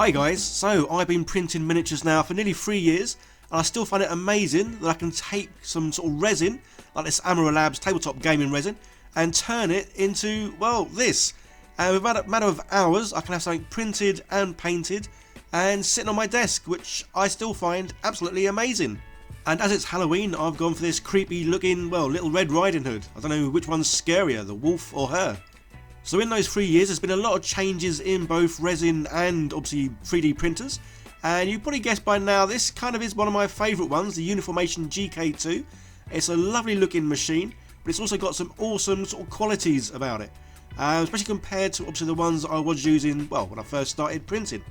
Hi guys, so I've been printing miniatures now for nearly 3 years and I still find it amazing that I can take some sort of resin, like this Ameralabs tabletop gaming resin, and turn it into, well, this. And within a matter of hours I can have something printed and painted and sitting on my desk, which I still find absolutely amazing. And as it's Halloween, I've gone for this creepy looking, well, little Red Riding Hood. I don't know which one's scarier, the wolf or her. So in those 3 years there's been a lot of changes in both resin and obviously 3D printers, and you probably guessed by now this kind of is one of my favourite ones, the Uniformation GK2. It's a lovely looking machine, but it's also got some awesome sort of qualities about it, especially compared to obviously the ones I was using, well, when I first started printing.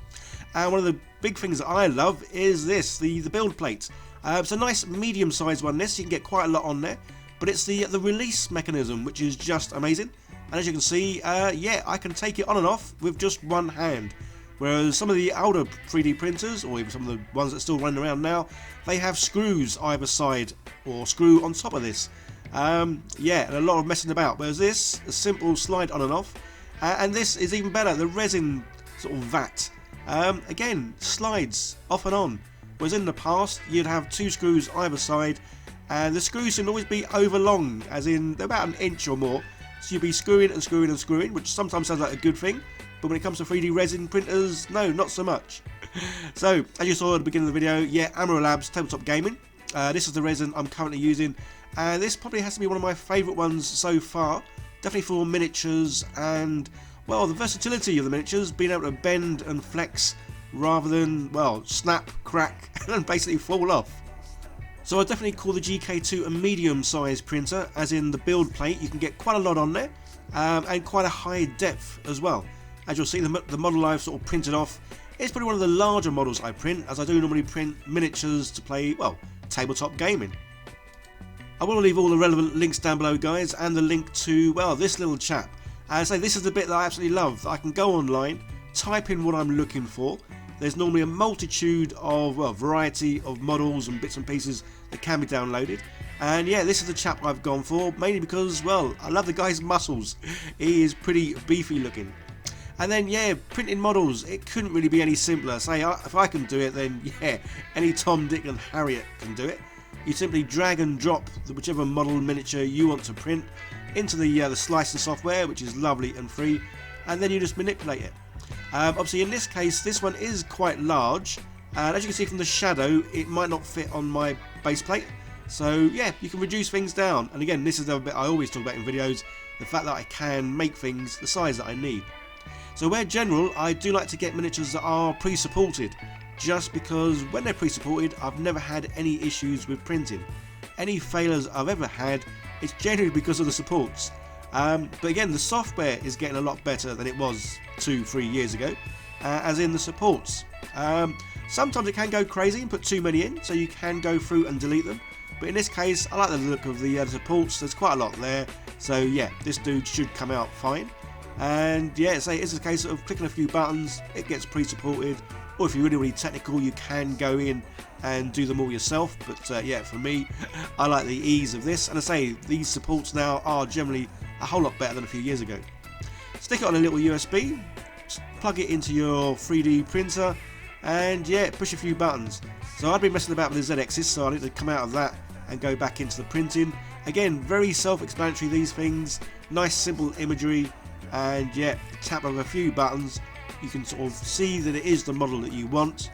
And one of the big things that I love is this, the build plate. It's a nice medium sized one, this, you can get quite a lot on there, but it's the release mechanism which is just amazing. And as you can see, yeah, I can take it on and off with just one hand. Whereas some of the older 3D printers, or even some of the ones that are still running around now, they have screws either side or screw on top of this. Yeah, and a lot of messing about. Whereas this, a simple slide on and off. And this is even better, the resin sort of vat. Again, slides off and on. Whereas in the past, you'd have two screws either side. And the screws should always be over long, as in they're about an inch or more. So you'll be screwing and screwing and screwing, which sometimes sounds like a good thing, but when it comes to 3D resin printers, no, not so much. So, as you saw at the beginning of the video, yeah, Ameralabs Tabletop Gaming. This is the resin I'm currently using, and this probably has to be one of my favourite ones so far. Definitely for miniatures and, well, the versatility of the miniatures, being able to bend and flex rather than, well, snap, crack, and basically fall off. So I definitely call the GK2 a medium sized printer, as in the build plate you can get quite a lot on there, and quite a high depth as well. As you'll see, the model I've sort of printed off is probably one of the larger models I print, as I do normally print miniatures to play, well, tabletop gaming. I will leave all the relevant links down below guys, and the link to, well, this little chap. As I say, this is the bit that I absolutely love. I can go online, type in what I'm looking for. There's normally a multitude of, well, variety of models and bits and pieces that can be downloaded. And yeah, this is the chap I've gone for, mainly because, well, I love the guy's muscles. He is pretty beefy looking. And then, yeah, printing models, it couldn't really be any simpler. Say, if I can do it, then yeah, any Tom, Dick and Harriet can do it. You simply drag and drop whichever model miniature you want to print into the slicing software, which is lovely and free, and then you just manipulate it. Obviously in this case this one is quite large, and as you can see from the shadow it might not fit on my base plate, so yeah, you can reduce things down. And again, this is the bit I always talk about in videos, the fact that I can make things the size that I need. So where general, I do like to get miniatures that are pre-supported, just because when they're pre-supported I've never had any issues with printing. Any failures I've ever had, it's generally because of the supports. But again, the software is getting a lot better than it was 2-3 years ago, as in the supports. Sometimes it can go crazy and put too many in, so you can go through and delete them. But in this case, I like the look of the supports, there's quite a lot there. So yeah, this dude should come out fine. And yeah, say it's a case of clicking a few buttons, it gets pre-supported. Or if you're really technical, you can go in and do them all yourself. But yeah, for me, I like the ease of this. And I say, these supports now are generally a whole lot better than a few years ago. Stick it on a little USB, plug it into your 3D printer, and yeah, push a few buttons. So I've been messing about with the Z-axis, so I need to come out of that and go back into the printing. Again, very self-explanatory, these things, nice simple imagery, and yeah, tap of a few buttons, you can sort of see that it is the model that you want.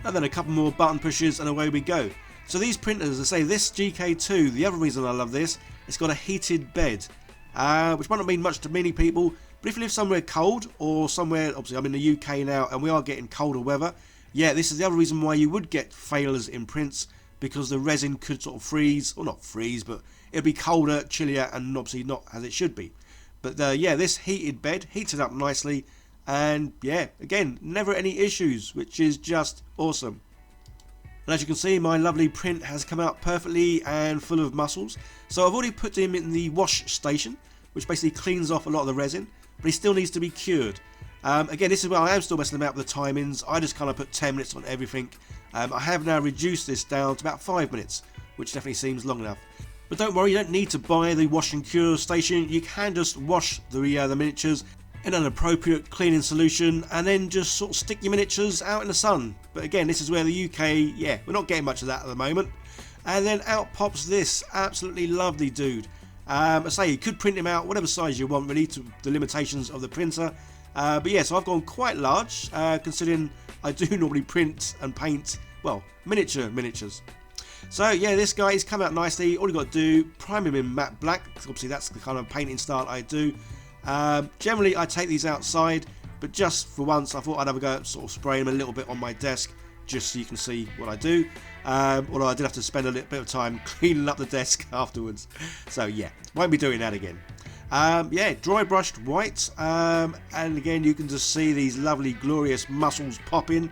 And then a couple more button pushes and away we go. So these printers, I say this GK2, the other reason I love this, it's got a heated bed, which might not mean much to many people, but if you live somewhere cold, or somewhere, obviously I'm in the UK now and we are getting colder weather, yeah, this is the other reason why you would get failures in prints, because the resin could sort of freeze, or not freeze, but it'll be colder, chillier, and obviously not as it should be. But yeah, this heated bed heats it up nicely, and yeah, again, never any issues, which is just awesome. And as you can see, my lovely print has come out perfectly and full of muscles. So I've already put him in the wash station, which basically cleans off a lot of the resin, but he still needs to be cured. Again, this is where I am still messing about with the timings. I just kind of put 10 minutes on everything. I have now reduced this down to about 5 minutes, which definitely seems long enough. But don't worry, you don't need to buy the wash and cure station. You can just wash the miniatures in an appropriate cleaning solution, and then just sort of stick your miniatures out in the sun. But again, this is where the UK, yeah, we're not getting much of that at the moment. And then out pops this absolutely lovely dude. I say you could print him out whatever size you want, really, to the limitations of the printer. But yeah, so I've gone quite large, considering I do normally print and paint, well, miniatures. So yeah, this guy has come out nicely. All you got to do, prime him in matte black, because obviously that's the kind of painting style I do. Generally I take these outside, but just for once I thought I'd have a go at sort of spraying them a little bit on my desk, just so you can see what I do. Although I did have to spend a little bit of time cleaning up the desk afterwards. So yeah, won't be doing that again. Yeah, dry brushed white, and again you can just see these lovely glorious muscles popping.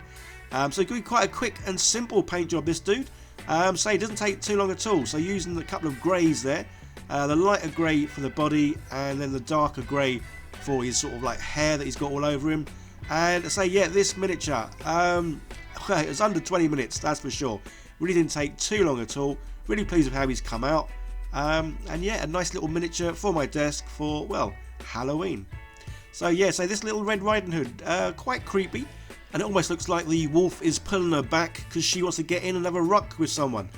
So it could be quite a quick and simple paint job, this dude. So it doesn't take too long at all. So using a couple of greys there, the lighter grey for the body, and then the darker grey for his sort of like hair that he's got all over him. And I say, yeah, this miniature, it was under 20 minutes, that's for sure. Really didn't take too long at all. Really pleased with how he's come out. And yeah, a nice little miniature for my desk for, well, Halloween. So yeah, so this little Red Riding Hood, quite creepy. And it almost looks like the wolf is pulling her back because she wants to get in and have a ruck with someone.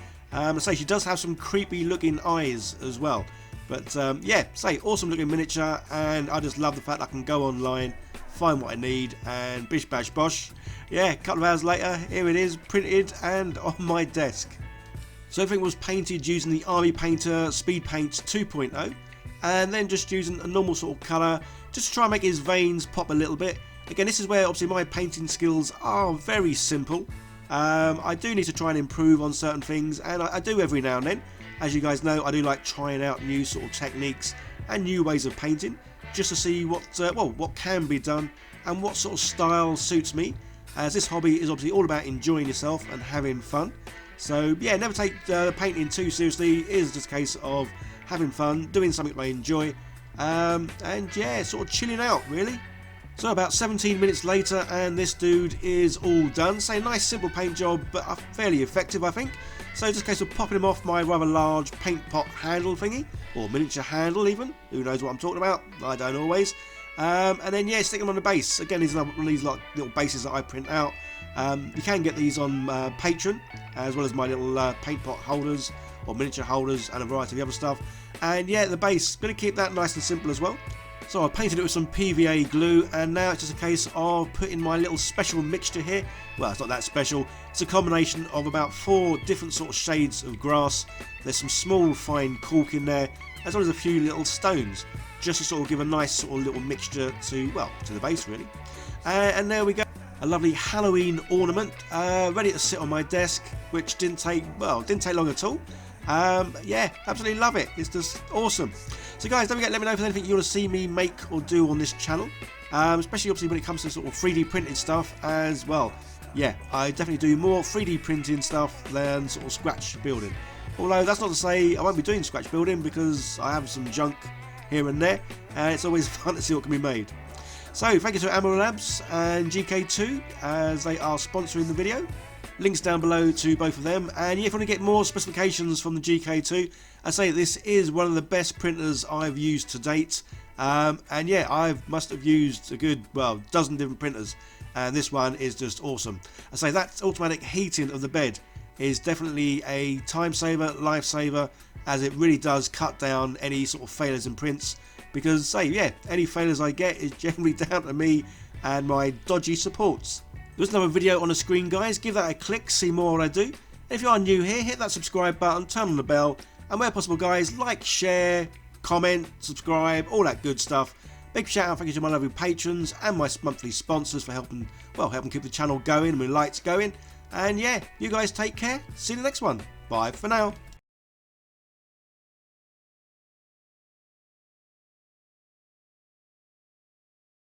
So she does have some creepy looking eyes as well. But yeah, say awesome looking miniature, and I just love the fact I can go online, find what I need, and bish bash bosh. Yeah, a couple of hours later, here it is, printed and on my desk. So everything was painted using the Army Painter Speed Paint 2.0, and then just using a normal sort of colour, just to try and make his veins pop a little bit. Again, this is where obviously my painting skills are very simple. I do need to try and improve on certain things, and I do every now and then. As you guys know, I do like trying out new sort of techniques and new ways of painting, just to see what what can be done and what sort of style suits me, as this hobby is obviously all about enjoying yourself and having fun. So yeah, never take painting too seriously. It is just a case of having fun, doing something I enjoy, and yeah, sort of chilling out really. So about 17 minutes later, and this dude is all done. So a nice simple paint job, but fairly effective, I think. So just a case of popping him off my rather large paint pot handle thingy, or miniature handle even. Who knows what I'm talking about? I don't always. And then yeah, stick them on the base. Again, these are one of these like little bases that I print out. You can get these on Patreon, as well as my little paint pot holders or miniature holders and a variety of other stuff. And yeah, the base, going to keep that nice and simple as well. So I painted it with some PVA glue, and now it's just a case of putting my little special mixture here. Well, it's not that special. It's a combination of about 4 different sort of shades of grass. There's some small fine cork in there, as well as a few little stones, just to sort of give a nice sort of little mixture to, well, to the base really. And there we go. A lovely Halloween ornament, ready to sit on my desk, which didn't take long at all. Yeah, absolutely love it. It's just awesome. So guys, don't forget, let me know if there's anything you want to see me make or do on this channel, especially obviously when it comes to sort of 3D printed stuff as well. Yeah, I definitely do more 3D printing stuff than sort of scratch building. Although that's not to say I won't be doing scratch building, because I have some junk here and there, and it's always fun to see what can be made. So thank you to Ameralabs and GK2, as they are sponsoring the video. Links down below to both of them, and yeah, if you want to get more specifications from the GK2, I say this is one of the best printers I've used to date, and yeah, I must have used a good, well, dozen different printers, and this one is just awesome. I say that automatic heating of the bed is definitely a time saver, life saver, as it really does cut down any sort of failures in prints, because say, yeah, any failures I get is generally down to me and my dodgy supports. There's another video on the screen, guys. Give that a click, see more what I do. And if you are new here, hit that subscribe button, turn on the bell, and where possible, guys, like, share, comment, subscribe, all that good stuff. Big shout out, thank you to my lovely patrons and my monthly sponsors for helping keep the channel going and my lights going. And yeah, you guys take care. See you in the next one. Bye for now.